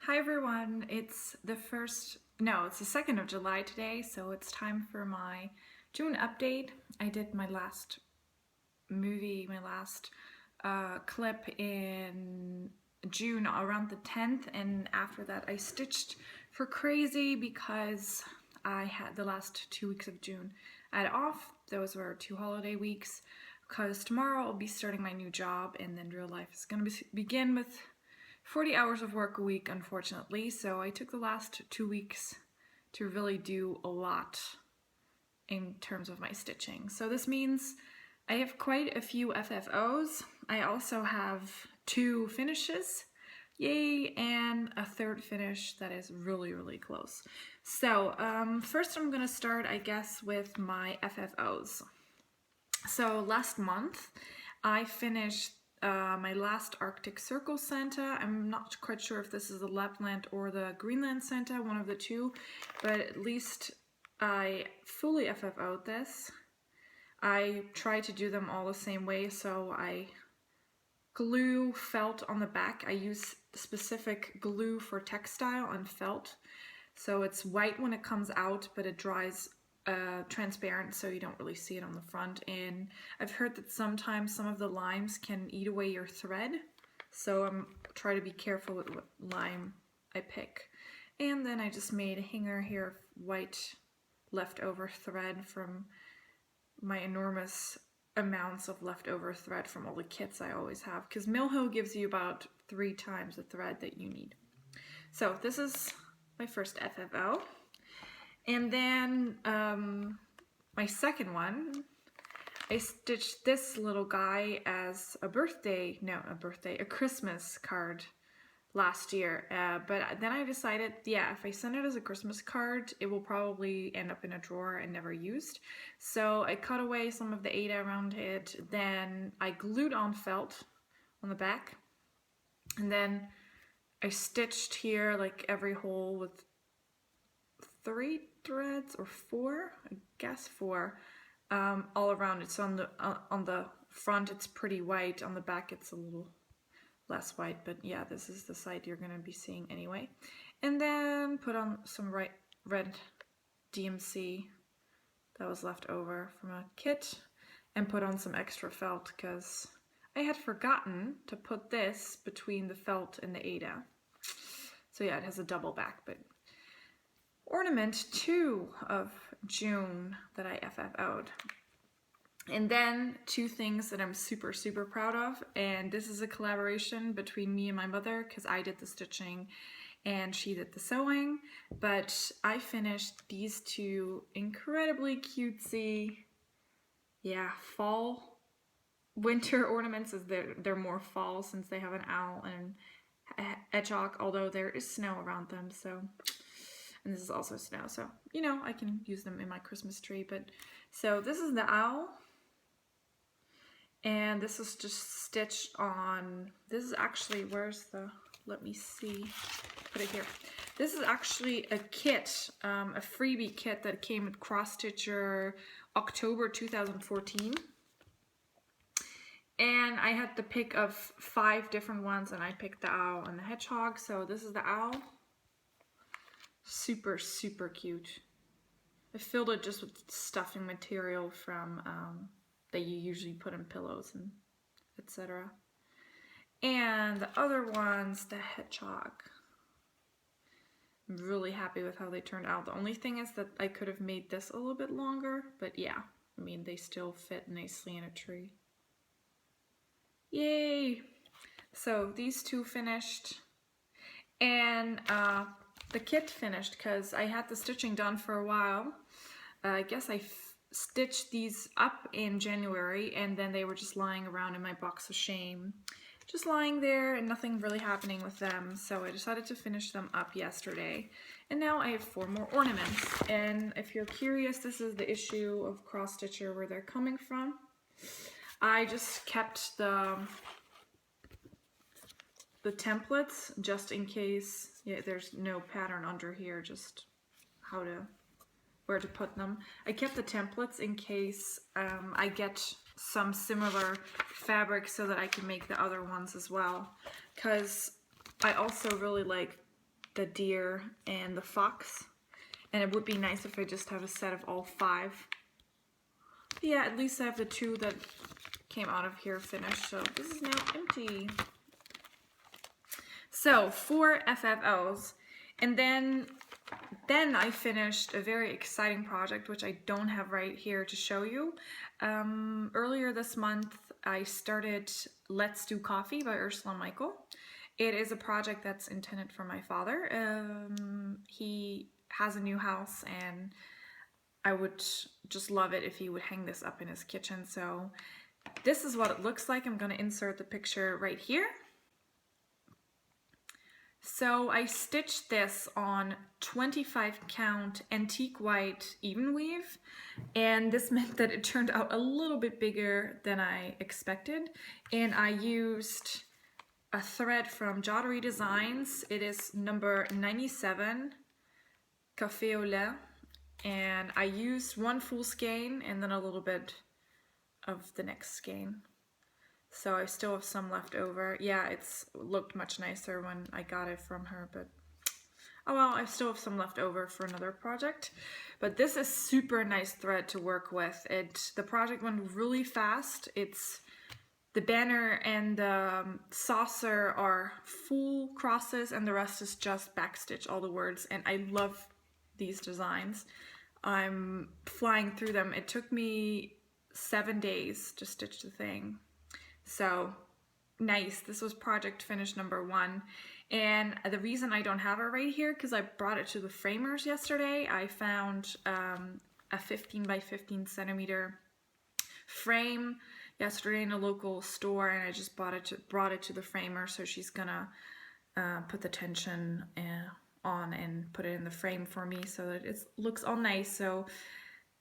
Hi everyone, it's the 2nd of July today, so it's time for my June update. I did my last clip in June around the 10th, and after that I stitched for crazy because I had the last 2 weeks of June I had off. Those were 2 holiday weeks because tomorrow I'll be starting my new job and then real life is going to begin with 40 hours of work a week, unfortunately, so I took the last 2 weeks to really do a lot in terms of my stitching. So this means I have quite a few FFOs. I also have 2 finishes, yay, and a 3rd finish that is really close. So first I'm gonna start, I guess, with my FFOs. So last month I finished my last Arctic Circle Santa. I'm not quite sure if this is the Lapland or the Greenland Santa, one of the two, but at least I fully FFO'd this. I try to do them all the same way, so I glue felt on the back. I use specific glue for textile and felt, so it's white when it comes out, but it dries transparent, so you don't really see it on the front. And I've heard that sometimes some of the limes can eat away your thread, so I'm trying to be careful with what lime I pick. And then I just made a hanger here of white leftover thread from my enormous amounts of leftover thread from all the kits I always have, because Mill Hill gives you about 3 times the thread that you need. So this is my first FFO. And then my second one, I stitched this little guy as a Christmas card last year. But then I decided, yeah, if I send it as a Christmas card, it will probably end up in a drawer and never used. So I cut away some of the Aida around it, then I glued on felt on the back, and then I stitched here like every hole with 3 threads or 4, I guess 4, all around it. So on the front it's pretty white, on the back it's a little less white, but yeah, this is the side you're gonna be seeing anyway. And then put on some red DMC that was left over from a kit, and put on some extra felt because I had forgotten to put this between the felt and the Aida. So yeah, it has a double back. But ornament 2 of June that I FFO'd. And then 2 things that I'm super proud of, and this is a collaboration between me and my mother because I did the stitching and she did the sewing, but I finished these 2 incredibly cutesy, yeah, fall winter ornaments. As they're more fall since they have an owl and a hedgehog, although there is snow around them, so. And this is also snow, so, you know, I can use them in my Christmas tree. But so this is the owl, and this is just stitched on, this is actually, let me see, put it here. This is actually a kit, a freebie kit that came with Cross Stitcher October 2014. And I had the pick of 5 different ones, and I picked the owl and the hedgehog. So this is the owl. Super cute. I filled it just with stuffing material from that you usually put in pillows and etc. And the other one's the hedgehog. I'm really happy with how they turned out. The only thing is that I could have made this a little bit longer, but yeah, I mean, they still fit nicely in a tree. Yay! So these 2 finished, and the kit finished because I had the stitching done for a while. I guess I stitched these up in January, and then they were just lying around in my box of shame. Just lying there and nothing really happening with them, so I decided to finish them up yesterday. And now I have 4 more ornaments. And if you're curious, this is the issue of Cross Stitcher where they're coming from. I just kept the templates just in case. Yeah, there's no pattern under here, just where to put them. I kept the templates in case I get some similar fabric so that I can make the other ones as well, because I also really like the deer and the fox. And it would be nice if I just have a set of all 5. But yeah, at least I have the 2 that came out of here finished. So this is now empty. So 4 FFOs. And then I finished a very exciting project, which I don't have right here to show you. Earlier this month, I started Let's Do Coffee by Ursula Michael. It is a project that's intended for my father. He has a new house, and I would just love it if he would hang this up in his kitchen. So this is what it looks like. I'm going to insert the picture right here. So I stitched this on 25 count antique white even weave, and this meant that it turned out a little bit bigger than I expected. And I used a thread from Jottery Designs. It is number 97, Café au lait, and I used 1 full skein and then a little bit of the next skein. So I still have some left over. Yeah, it's looked much nicer when I got it from her, but oh well, I still have some left over for another project. But this is super nice thread to work with. The project went really fast. The banner and the saucer are full crosses and the rest is just backstitch, all the words, and I love these designs. I'm flying through them. It took me 7 days to stitch the thing. So nice. This was project finish number 1. And the reason I don't have it right here, because I brought it to the framers yesterday. I found a 15 by 15 centimeter frame yesterday in a local store, and I just brought it to the framer. So she's gonna put the tension on and put it in the frame for me so that it looks all nice. So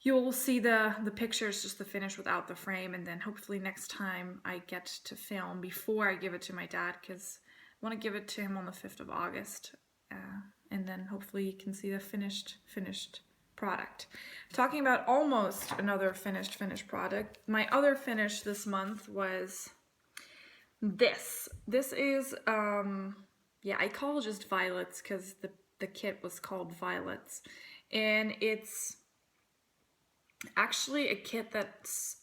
you'll see the pictures, just the finish without the frame, and then hopefully next time I get to film before I give it to my dad, because I want to give it to him on the 5th of August, and then hopefully you can see the finished product. Talking about almost another finished product, my other finish this month was this. This is, yeah, I call it just Violets because the kit was called Violets, and it's actually a kit that's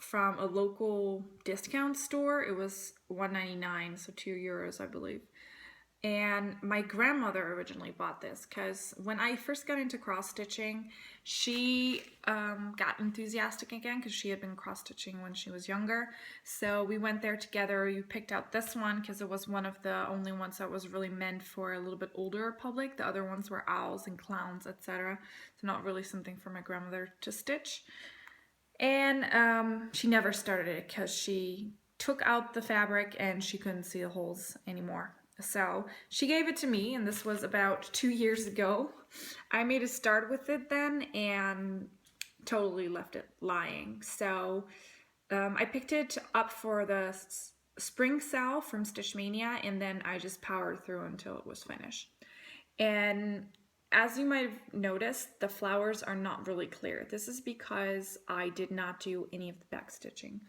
from a local discount store. It was $1.99, so €2, I believe. And my grandmother originally bought this because when I first got into cross stitching, she got enthusiastic again because she had been cross stitching when she was younger. So we went there together. We picked out this one because it was one of the only ones that was really meant for a little bit older public. The other ones were owls and clowns, etc. So not really something for my grandmother to stitch. And she never started it because she took out the fabric and she couldn't see the holes anymore. So she gave it to me, and this was about 2 years ago. I made a start with it then and totally left it lying. So I picked it up for the spring sale from Stitch Mania, and then I just powered through until it was finished. And as you might have noticed, the flowers are not really clear. This is because I did not do any of the back stitching.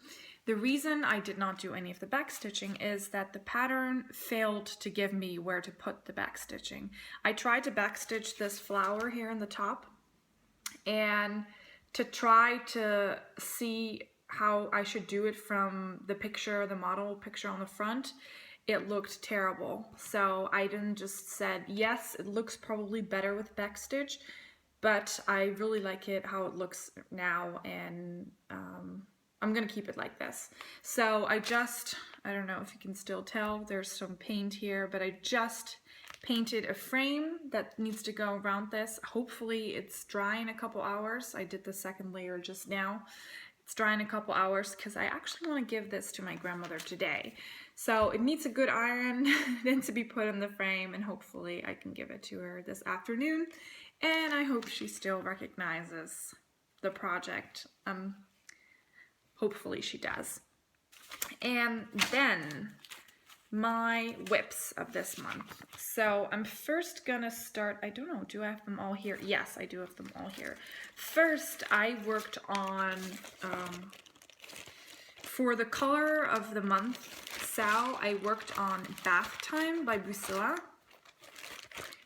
The reason I did not do any of the back stitching is that the pattern failed to give me where to put the back stitching. I tried to back stitch this flower here in the top, and to try to see how I should do it from the picture, the model picture on the front, it looked terrible. So I then just said, yes, it looks probably better with back stitch, but I really like it how it looks now, and I'm gonna keep it like this. So I don't know if you can still tell, there's some paint here, but I just painted a frame that needs to go around this. Hopefully it's dry in a couple hours. I did the second layer just now. It's dry in a couple hours because I actually want to give this to my grandmother today. So it needs a good iron then to be put in the frame, and hopefully I can give it to her this afternoon. And I hope she still recognizes the project. Hopefully she does. And then my whips of this month. So I'm first gonna start, I don't know, do I have them all here? Yes, I do have them all here. First, I worked on, for the color of the month, Sal, I worked on Bathtime by Priscilla.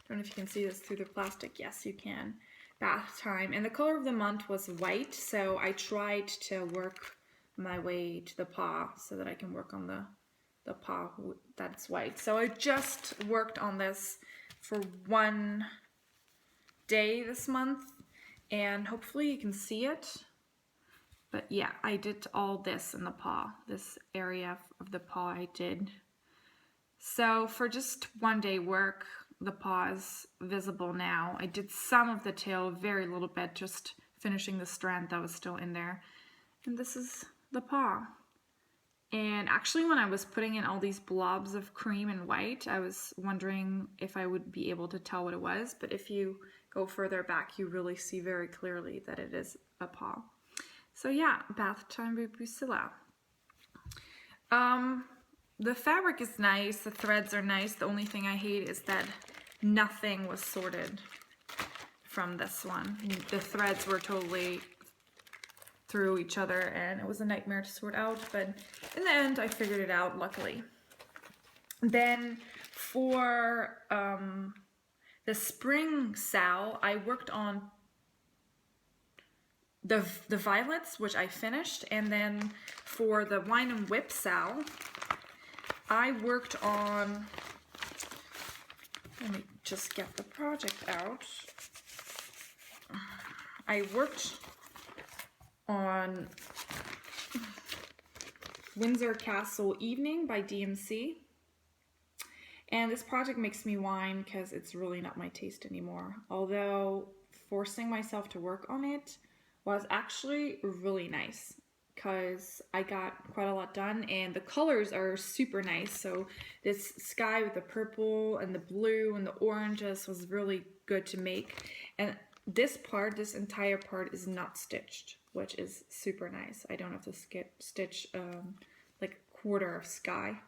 don't know if you can see this through the plastic. Yes, you can. Bath time. And the color of the month was white, so I tried to work my way to the paw so that I can work on the paw that's white. So I just worked on this for one day this month, and hopefully you can see it. But yeah, I did all this in the paw, this area of the paw I did. So for just one day work, the paw is visible now. I did some of the tail, very little bit, just finishing the strand that was still in there. And this is the paw. And actually when I was putting in all these blobs of cream and white, I was wondering if I would be able to tell what it was. But if you go further back, you really see very clearly that it is a paw. So yeah, Bathtime by Priscilla. The fabric is nice, the threads are nice. The only thing I hate is that nothing was sorted from this one. The threads were totally through each other and it was a nightmare to sort out, but in the end I figured it out, luckily. Then for the spring sow, I worked on the violets, which I finished, and then for the wine and whip sow, I worked on, let me just get the project out. I worked on Windsor Castle Evening by DMC. And this project makes me whine because it's really not my taste anymore. Although forcing myself to work on it was actually really nice because I got quite a lot done and the colors are super nice. So this sky with the purple and the blue and the oranges was really good to make. And this entire part is not stitched, which is super nice. I don't have to stitch like a quarter of sky.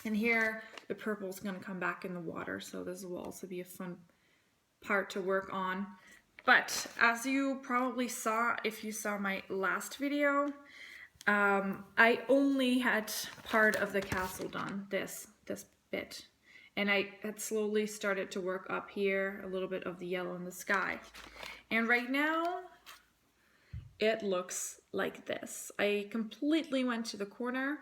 And here the purple is going to come back in the water, so this will also be a fun part to work on. But as you probably saw if you saw my last video, I only had part of the castle done, this bit. And I had slowly started to work up here, a little bit of the yellow in the sky. And right now, it looks like this. I completely went to the corner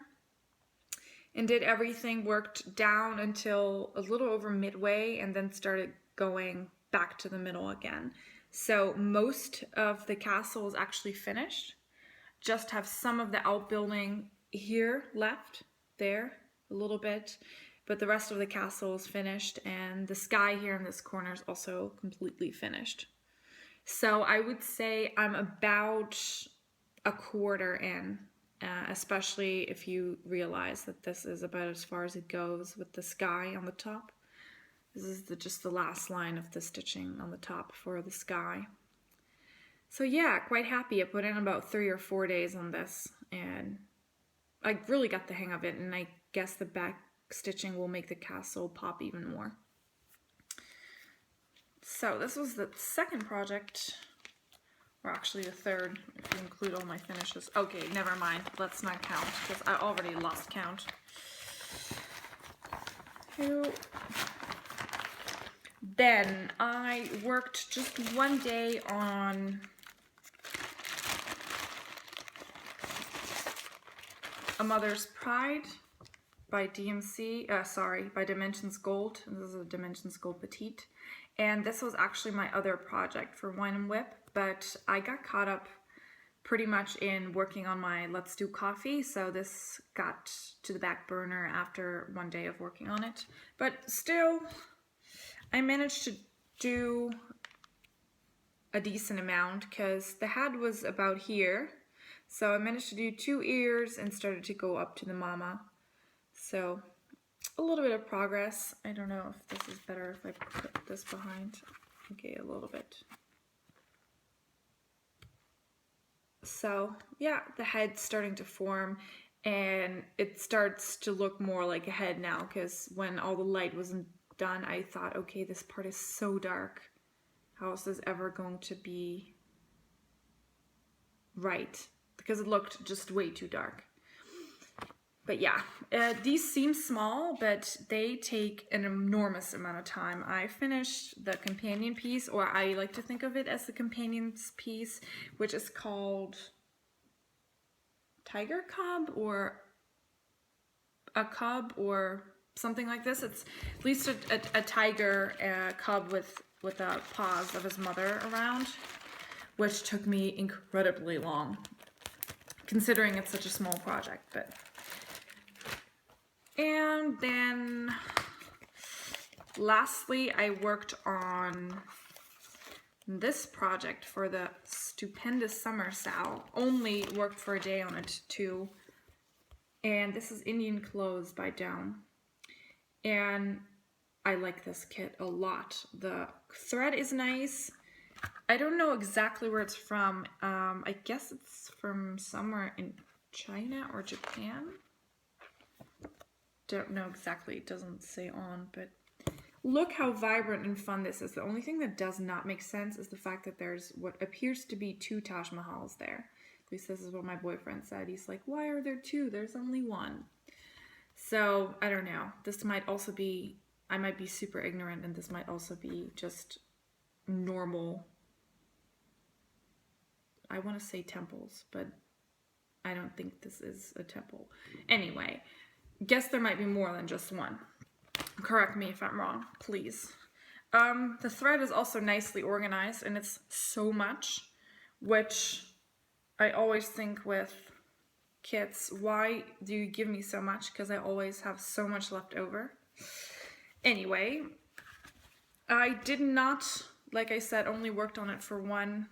and did everything, worked down until a little over midway, and then started going back to the middle again. So most of the castle is actually finished. Just have some of the outbuilding here left, there, a little bit. But the rest of the castle is finished, and the sky here in this corner is also completely finished. So I would say I'm about a quarter in, especially if you realize that this is about as far as it goes with the sky on the top. This is just the last line of the stitching on the top for the sky. So yeah, quite happy. I put in about 3 or 4 days on this, and I really got the hang of it, and I guess the back stitching will make the castle pop even more. So this was the second project, or actually the third, if you include all my finishes. Okay, never mind, let's not count, because I already lost count. Then I worked just one day on A Mother's Pride by DMC, by Dimensions Gold. This is a Dimensions Gold Petite. And this was actually my other project for Wine and Whip, but I got caught up pretty much in working on my Let's Do Coffee, so this got to the back burner after one day of working on it. But still, I managed to do a decent amount because the head was about here. So I managed to do 2 ears and started to go up to the mama. So a little bit of progress. I don't know if this is better if I put this behind. Okay, a little bit. So yeah, the head's starting to form and it starts to look more like a head now, because when all the light wasn't done, I thought, okay, this part is so dark. How is this ever going to be right? Because it looked just way too dark. But yeah, these seem small, but they take an enormous amount of time. I finished the companion piece, or I like to think of it as the companion piece, which is called Tiger Cub or a cub or something like this. It's at least a tiger cub with the paws of his mother around, which took me incredibly long, considering it's such a small project. But and then lastly, I worked on this project for the stupendous summer sale. Only worked for a day on it too. And this is Indian Clothes by Down. And I like this kit a lot. The thread is nice. I don't know exactly where it's from. I guess it's from somewhere in China or Japan. Don't know exactly, it doesn't say on, but look how vibrant and fun this is. The only thing that does not make sense is the fact that there's what appears to be 2 Taj Mahals there. At least this is what my boyfriend said. He's like, why are there 2? There's only 1. So, I don't know. This might also be, I might be super ignorant, and this might also be just normal, I want to say temples, but I don't think this is a temple. Anyway, guess there might be more than just 1. Correct me if I'm wrong, please. The thread is also nicely organized, and it's so much, which I always think with kits, why do you give me so much? Because I always have so much left over. Anyway, I did not, like I said, only worked on it for one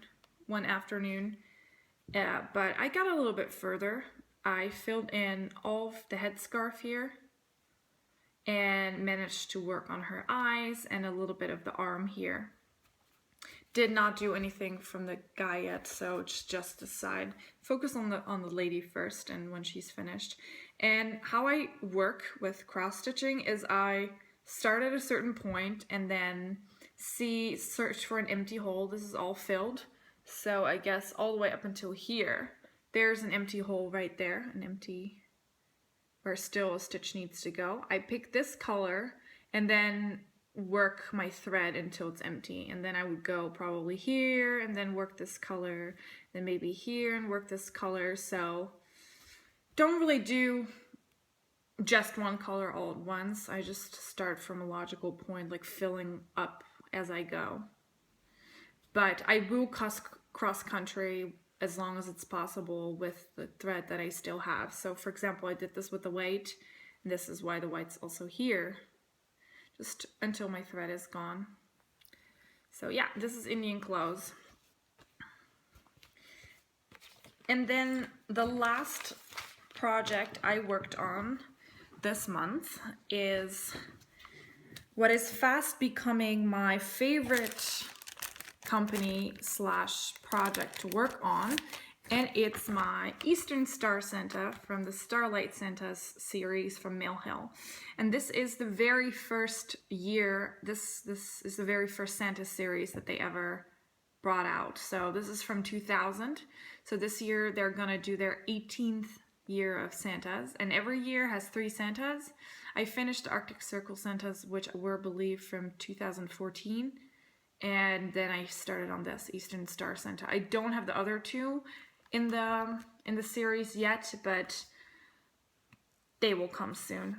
afternoon, but I got a little bit further. I filled in all of the headscarf here and managed to work on her eyes and a little bit of the arm here. Did not do anything from the guy yet, so it's just a side. Focus on the lady first and when she's finished. And how I work with cross stitching is I start at a certain point and then search for an empty hole. This is all filled, so I guess all the way up until here. There's an empty hole right there, an empty where still a stitch needs to go. I pick this color and then work my thread until it's empty, and then I would go probably here and then work this color, then maybe here and work this color. So don't really do just one color all at once. I just start from a logical point, like filling up as I go. But I will cross country as long as it's possible with the thread that I still have. So for example, I did this with the white, and this is why the white's also here, just until my thread is gone. So yeah, this is Indian Clothes. And then the last project I worked on this month is what is fast becoming my favorite company / project to work on, and it's my Eastern Star Santa from the Starlight Santas series from Mill Hill. And this is the very first year, this is the very first Santa series that they ever brought out. So this is from 2000. So this year they're gonna do their 18th year of Santas, and every year has 3 Santas. I finished Arctic Circle Santas, which were, I believe, from 2014. And then I started on this Eastern Star Santa. I don't have the other 2 in the series yet, but they will come soon.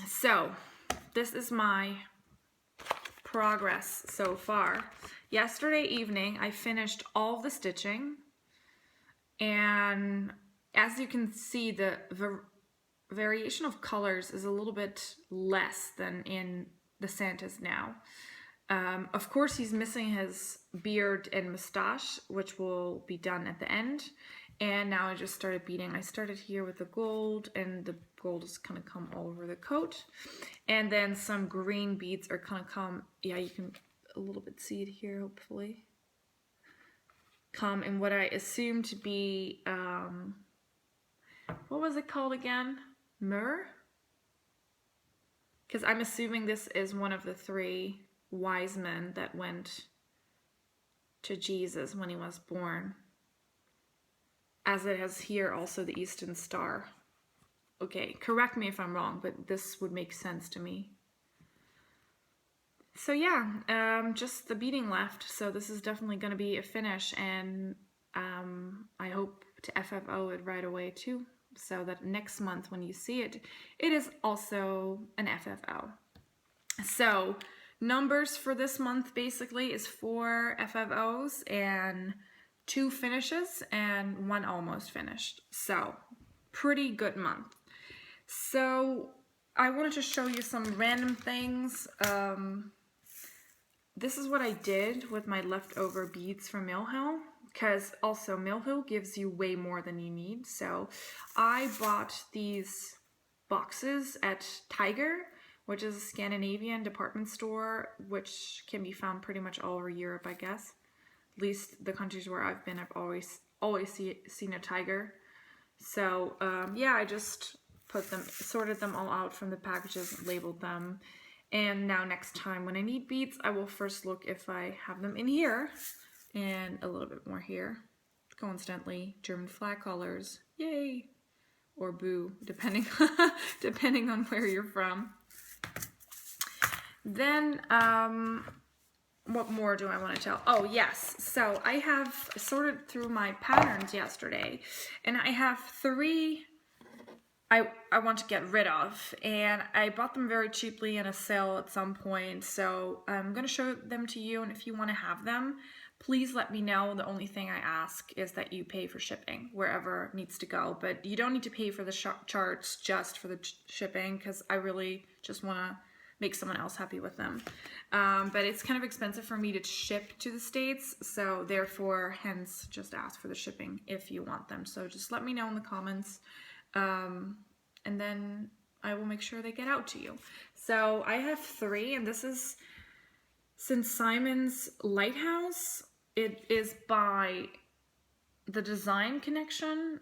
So this is my progress so far. Yesterday evening I finished all of the stitching, and as you can see, the variation of colors is a little bit less than in the Santas now. Of course, he's missing his beard and mustache, which will be done at the end. And now I just started beading. I started here with the gold, and the gold is gonna come all over the coat. And then some green beads are gonna come, yeah, you can a little bit see it here, hopefully. Come in what I assume to be, what was it called again? Myrrh? Because I'm assuming this is one of the 3 wise men that went to Jesus when he was born, as it has here also the Eastern Star. Okay, correct me if I'm wrong, but this would make sense to me. So yeah, just the beading left. So this is definitely going to be a finish, and I hope to FFO it right away too, so that next month when you see it, it is also an FFO. So numbers for this month basically is 4 FFOs and 2 finishes and 1 almost finished. So pretty good month. So I wanted to show you some random things. This is what I did with my leftover beads from Mill Hill, because also Mill Hill gives you way more than you need. So I bought these boxes at Tiger, which is a Scandinavian department store, which can be found pretty much all over Europe, I guess. At least the countries where I've been, I've always seen a Tiger. So yeah, I just sorted them all out from the packages, labeled them. And now next time when I need beads, I will first look if I have them in here and a little bit more here. Coincidentally, German flag colors, yay, or boo, depending depending on where you're from. Then what more do I want to tell? Oh yes, so I have sorted through my patterns yesterday, and I have 3 I want to get rid of, and I bought them very cheaply in a sale at some point, so I'm going to show them to you, and if you want to have them, please let me know. The only thing I ask is that you pay for shipping wherever it needs to go, but you don't need to pay for the charts just for the shipping, because I really just want to make someone else happy with them. But it's kind of expensive for me to ship to the States, so therefore, hence, just ask for the shipping if you want them. So just let me know in the comments. And then I will make sure they get out to you. So I have 3, and this is St. Simon's Lighthouse. It is by the Design Connection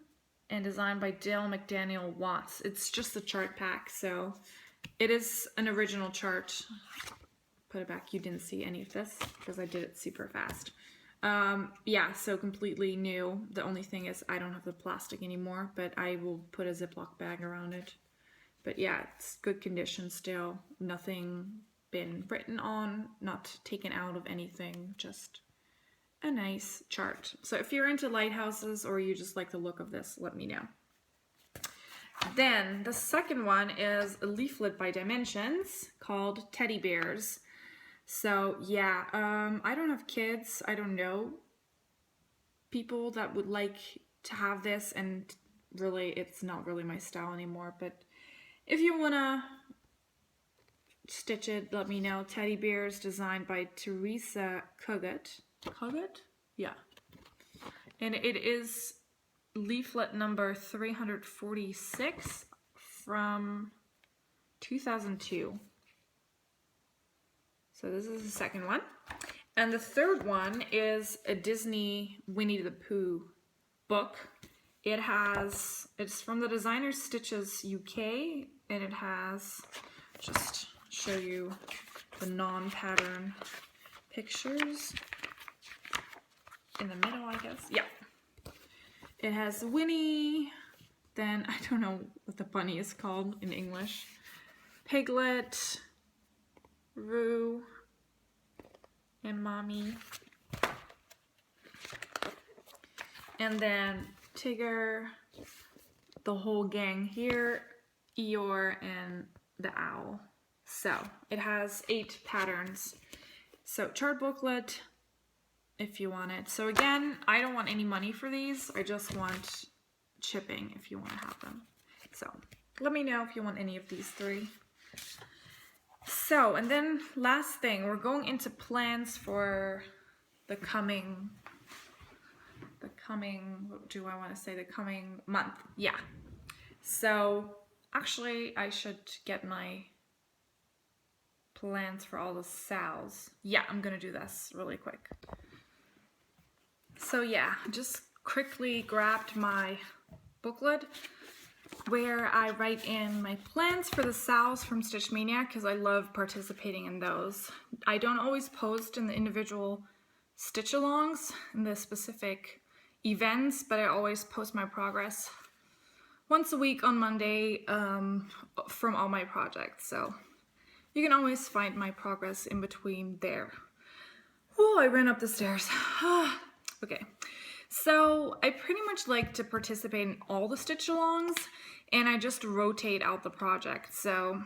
and designed by Dale McDaniel Watts. It's just a chart pack, so it is an original chart. Put it back, you didn't see any of this because I did it super fast. Yeah, so completely new. The only thing is I don't have the plastic anymore, but I will put a Ziploc bag around it. But yeah, it's good condition still. Nothing been written on, not taken out of anything, just a nice chart. So if you're into lighthouses or you just like the look of this, let me know. Then the second one is a leaflet by Dimensions called Teddy Bears. So yeah, I don't have kids. I don't know people that would like to have this, and really it's not really my style anymore, but if you wanna stitch it, let me know. Teddy Bears designed by Teresa Cuggett. Cuggett? Yeah. And it is leaflet number 346 from 2002. So this is the second one. And the third one is a Disney Winnie the Pooh book. It's from the designer Stitches UK, and it has, just show you the non-pattern pictures in the middle, I guess. Yeah. It has Winnie, then I don't know what the bunny is called in English, Piglet, Roo, and Mommy, and then Tigger, the whole gang here, Eeyore, and the owl. So it has 8 patterns. So chart booklet if you want it. So again, I don't want any money for these. I just want shipping if you want to have them. So let me know if you want any of these 3. So, and then last thing, we're going into plans for the coming, what do I want to say, the coming month. Yeah. So actually I should get my plans for all the sales. Yeah, I'm gonna do this really quick. So yeah, just quickly grabbed my booklet where I write in my plans for the sales from Stitch Mania, because I love participating in those. I don't always post in the individual stitch-alongs in the specific events, but I always post my progress once a week on Monday from all my projects. So you can always find my progress in between there. Oh, I ran up the stairs. Okay, so I pretty much like to participate in all the stitch alongs, and I just rotate out the project. So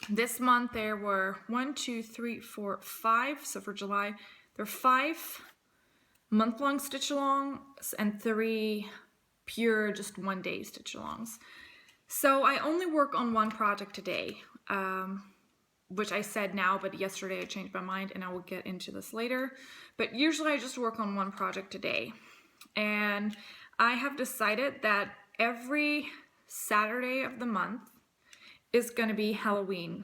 this month there were 1, 2, 3, 4, 5. So for July, there are 5 month-long stitch alongs and 3 pure just one-day stitch alongs. So I only work on one project a day, which I said now, but yesterday I changed my mind, and I will get into this later. But usually I just work on one project a day. And I have decided that every Saturday of the month is going to be Halloween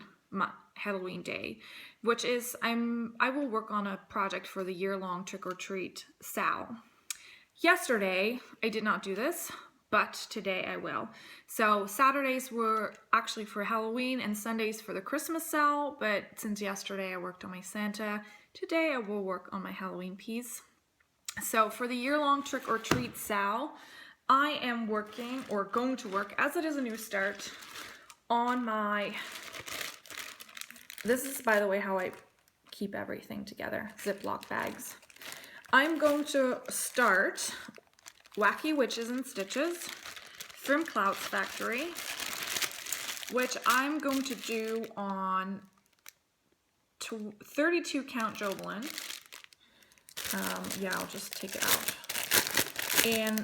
day, which is I will work on a project for the year-long trick-or-treat Sal. Yesterday I did not do this, but today I will. So Saturdays were actually for Halloween and Sundays for the Christmas Sal, but since yesterday I worked on my Santa, today I will work on my Halloween piece. So for the year-long trick-or-treat Sal, I am working, or going to work, as it is a new start, on my, this is by the way how I keep everything together, Ziploc bags. I'm going to start Wacky Witches and Stitches from Clouds Factory, which I'm going to do on 32 count Jobelin. Yeah, I'll just take it out. And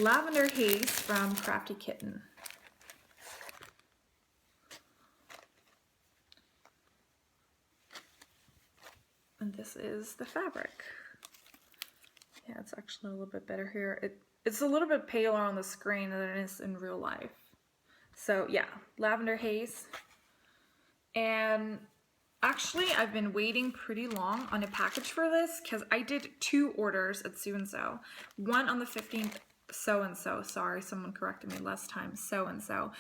Lavender Haze from Crafty Kitten. And this is the fabric. Yeah, it's actually a little bit better here. It's a little bit paler on the screen than it is in real life. So yeah, Lavender Haze. And actually, I've been waiting pretty long on a package for this because I did 2 orders at So-and-So. One on the 15th, so-and-so. Sorry, someone corrected me last time, so-and-so.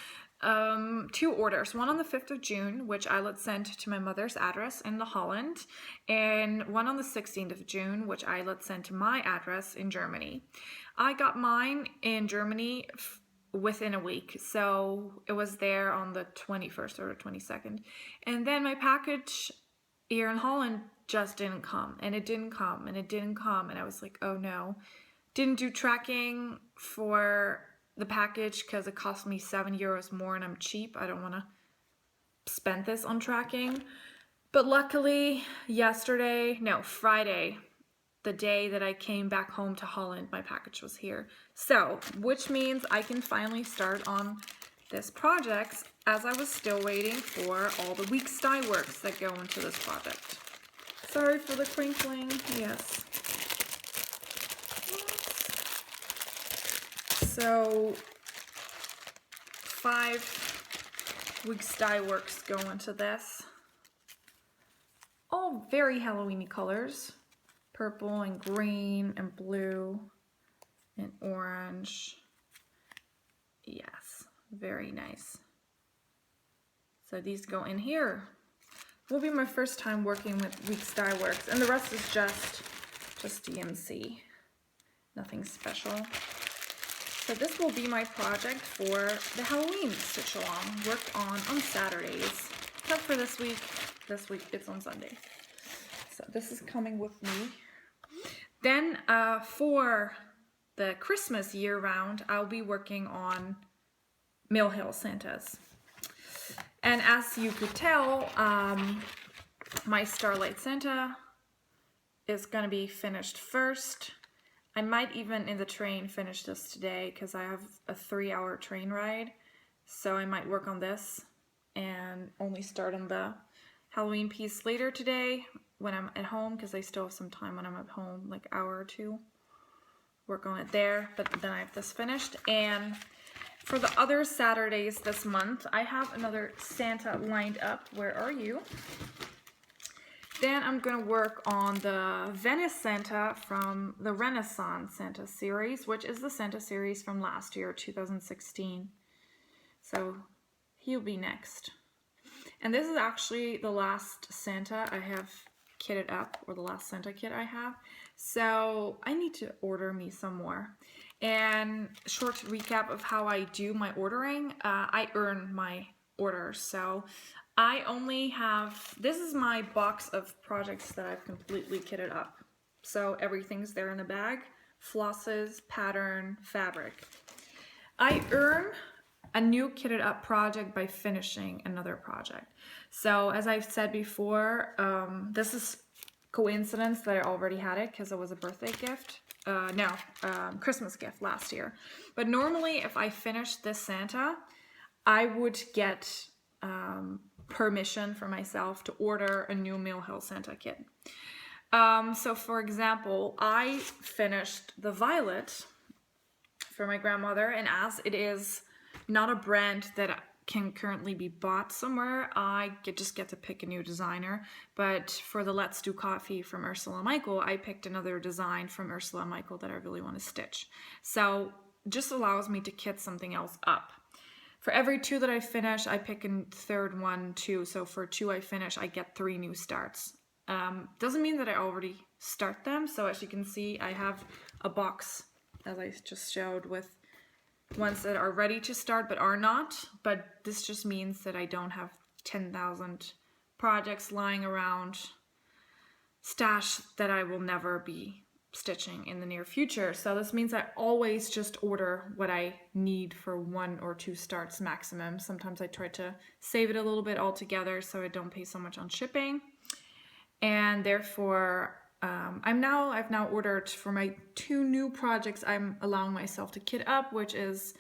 2 orders. One on the 5th of June, which I let send to my mother's address in the Holland. And one on the 16th of June, which I let send to my address in Germany. I got mine in Germany within a week, so it was there on the 21st or the 22nd, and then my package here in Holland just didn't come, and it didn't come, and it didn't come, and I was like, oh no. Didn't do tracking for the package because it cost me €7 more, and I'm cheap. I don't want to spend this on tracking. But luckily Friday, the day that I came back home to Holland, my package was here. So, which means I can finally start on this project, as I was still waiting for all the week's dye works that go into this project. Sorry for the crinkling, yes. So, 5 week's dye works go into this. All very Halloween-y colors. Purple and green and blue and orange. Yes, very nice. So these go in here. Will be my first time working with Weeks Dye Works, and the rest is just DMC. Nothing special. So this will be my project for the Halloween stitch along, worked on Saturdays. Except for this week. This week it's on Sunday. So this is coming with me. Then for the Christmas year-round, I'll be working on Mill Hill Santas. And as you could tell, my Starlight Santa is going to be finished first. I might even in the train finish this today because I have a 3-hour train ride. So I might work on this and only start on the Halloween piece later today when I'm at home, because I still have some time when I'm at home, like an hour or 2. Work on it there, but then I have this finished. And for the other Saturdays this month, I have another Santa lined up. Where are you? Then I'm going to work on the Venice Santa from the Renaissance Santa series, which is the Santa series from last year, 2016. So he'll be next. And this is actually the last Santa I have kitted up, or the last Santa kit I have. So I need to order me some more. And short recap of how I do my ordering. I earn my orders. So I only have, this is my box of projects that I've completely kitted up. So everything's there in the bag. Flosses, pattern, fabric. I earn a new kitted up project by finishing another project. So as I've said before, this is coincidence that I already had it because it was a birthday gift. Christmas gift last year. But normally if I finish this Santa, I would get permission for myself to order a new Mill Hill Santa kit. So for example, I finished the Violet for my grandmother, and as it is not a brand that can currently be bought somewhere, I just get to pick a new designer. But for the Let's Do Coffee from Ursula Michael, I picked another design from Ursula Michael that I really want to stitch. So just allows me to kit something else up. For every 2 that I finish, I pick a third one too. So for 2 I finish, I get 3 new starts. Doesn't mean that I already start them. So as you can see, I have a box, as I just showed, with ones that are ready to start but are not. But this just means that I don't have 10,000 projects lying around stash that I will never be stitching in the near future. So this means I always just order what I need for 1 or 2 starts maximum. Sometimes I try to save it a little bit altogether so I don't pay so much on shipping. And therefore I've now ordered for my 2 new projects I'm allowing myself to kit up, which is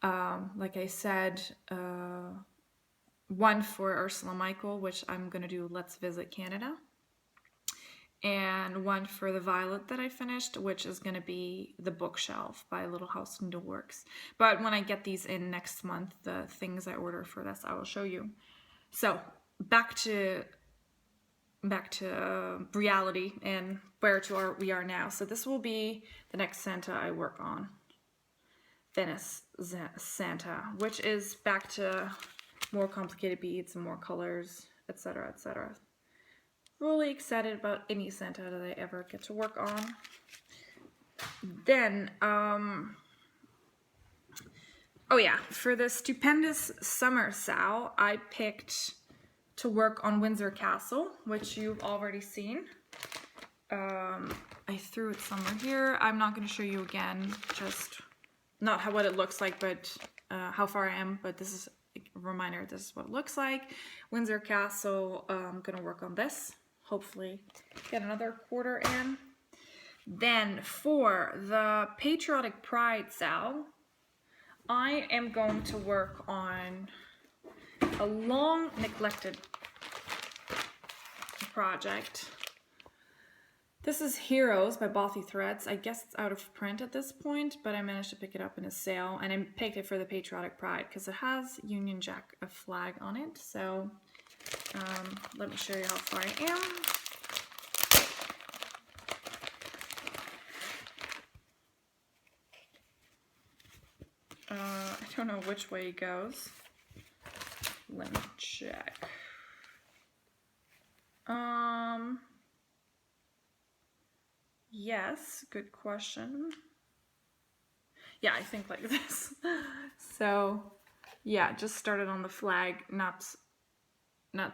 like I said, one for Ursula Michael, which I'm gonna do Let's Visit Canada, and one for the Violet that I finished, which is gonna be the Bookshelf by Little House Needleworks. But when I get these in next month, the things I order for this I will show you. So back to reality and where we are now. So this will be the next Santa I work on, Venice Santa, which is back to more complicated beads and more colors, etc., etc. Really excited about any Santa that I ever get to work on. Then oh yeah, for the stupendous summer Sal, I picked to work on Windsor Castle, which you've already seen. I threw it somewhere here. I'm not going to show you again, just not what it looks like, but how far I am, but this is a reminder, this is what it looks like. Windsor Castle, I'm going to work on this, hopefully get another quarter in. Then for the Patriotic Pride Sal, I am going to work on a long neglected project. This is Heroes by Bothy Threads. I guess it's out of print at this point, but I managed to pick it up in a sale, and I picked it for the Patriotic Pride because it has Union Jack, a flag on it. So let me show you how far I am. I don't know which way it goes. Let me check. Yes, good question. Yeah, I think like this. So, yeah, just started on the flag, not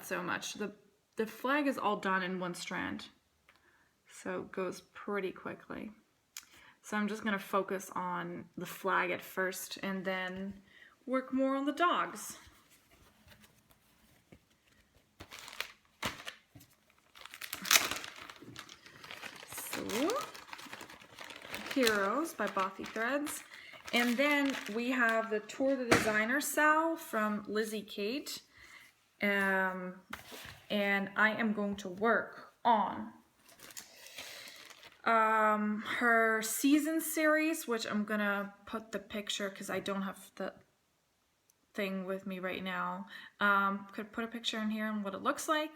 so much. The flag is all done in 1 strand, so it goes pretty quickly. So I'm just gonna focus on the flag at first and then work more on the dogs. So, Heroes by Bothy Threads. And then we have the Tour de Designer Sal from Lizzie Kate. And I am going to work on her season series, which I'm gonna put the picture because I don't have the thing with me right now. Could put a picture in here and what it looks like.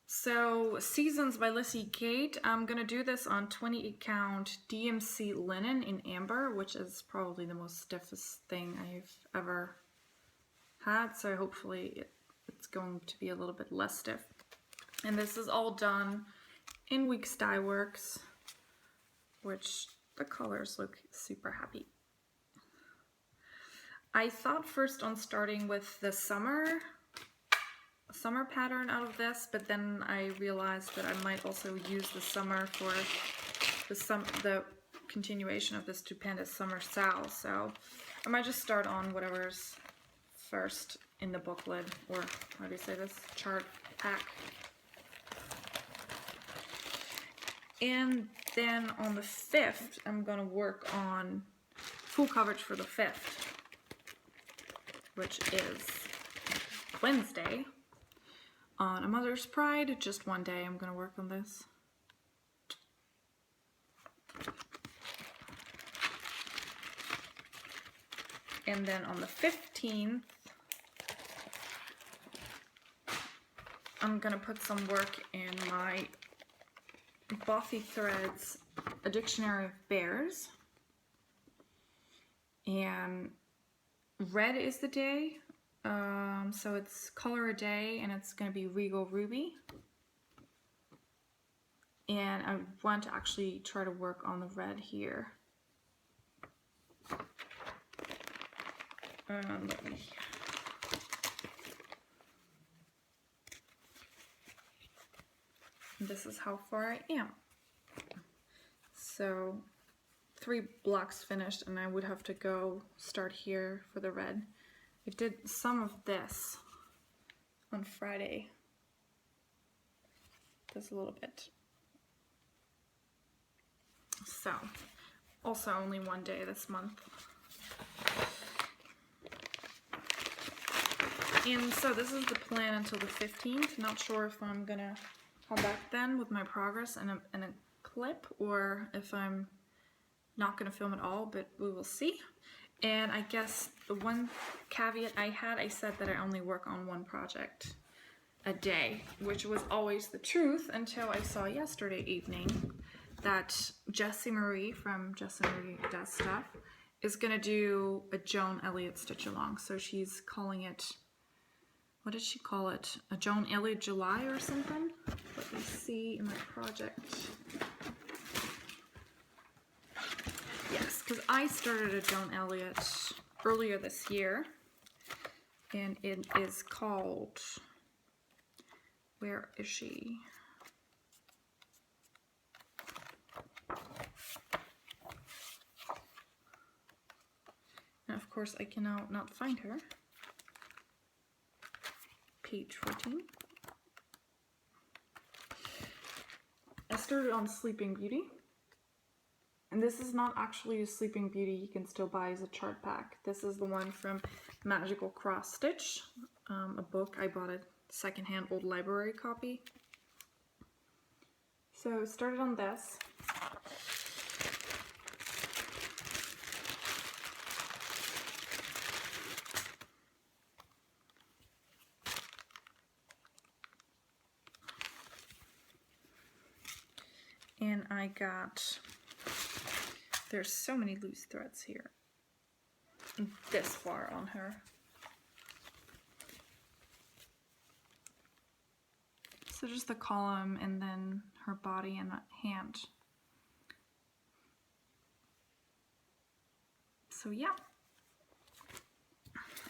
So Seasons by Lizzie Kate, I'm gonna do this on 28 count DMC linen in amber, which is probably the most stiffest thing I've ever had, so hopefully it's going to be a little bit less stiff. And this is all done in Weeks Dye Works, which the colors look super happy. I thought first on starting with the summer pattern out of this, but then I realized that I might also use the summer for the continuation of the Stupendous Summer Sal. So I might just start on whatever's first in the booklet, or how do you say this? Chart pack. And then on the 5th, I'm gonna work on full coverage for the 5th, which is Wednesday. On a Mother's Pride, just one day I'm gonna work on this. And then on the 15th, I'm gonna put some work in my Bothy Threads, A Dictionary of Bears. And red is the day, so it's color a day, and it's going to be Regal Ruby. And I want to actually try to work on the red here. This is how far I am. So 3 blocks finished, and I would have to go start here for the red. I did some of this on Friday. Just a little bit. So, also only one day this month. And so this is the plan until the 15th. Not sure if I'm gonna come back then with my progress and a clip, or if I'm not gonna film at all, but we will see. And I guess the one caveat I said that I only work on one project a day, which was always the truth until I saw yesterday evening that Jessie Marie from Jessie Marie Does Stuff is gonna do a Joan Elliott stitch along. So she's calling it, what did she call it? A Joan Elliott July or something? Let me see in my project. Yes, because I started a Joan Elliott earlier this year, and it is called, where is she? And of course I can now not find her. Page 14. I started on Sleeping Beauty. And this is not actually a Sleeping Beauty you can still buy as a chart pack. This is the one from Magical Cross Stitch, a book. I bought a secondhand old library copy. So started on this. And I got, there's so many loose threads here, this far on her. So just the column and then her body and that hand. So yeah.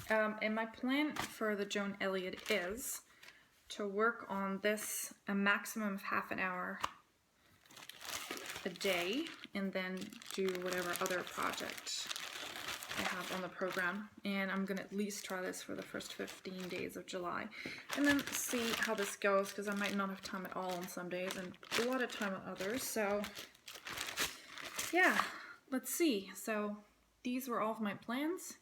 And my plan for the Joan Elliott is to work on this a maximum of half an hour a day, and then do whatever other project I have on the program. And I'm gonna at least try this for the first 15 days of July, and then see how this goes, because I might not have time at all on some days and a lot of time on others. So yeah, let's see. So these were all of my plans,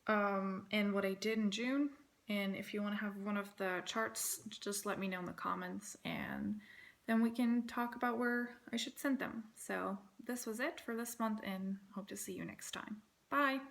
and what I did in June. And if you want to have one of the charts, just let me know in the comments, and then we can talk about where I should send them. So this was it for this month, and hope to see you next time. Bye!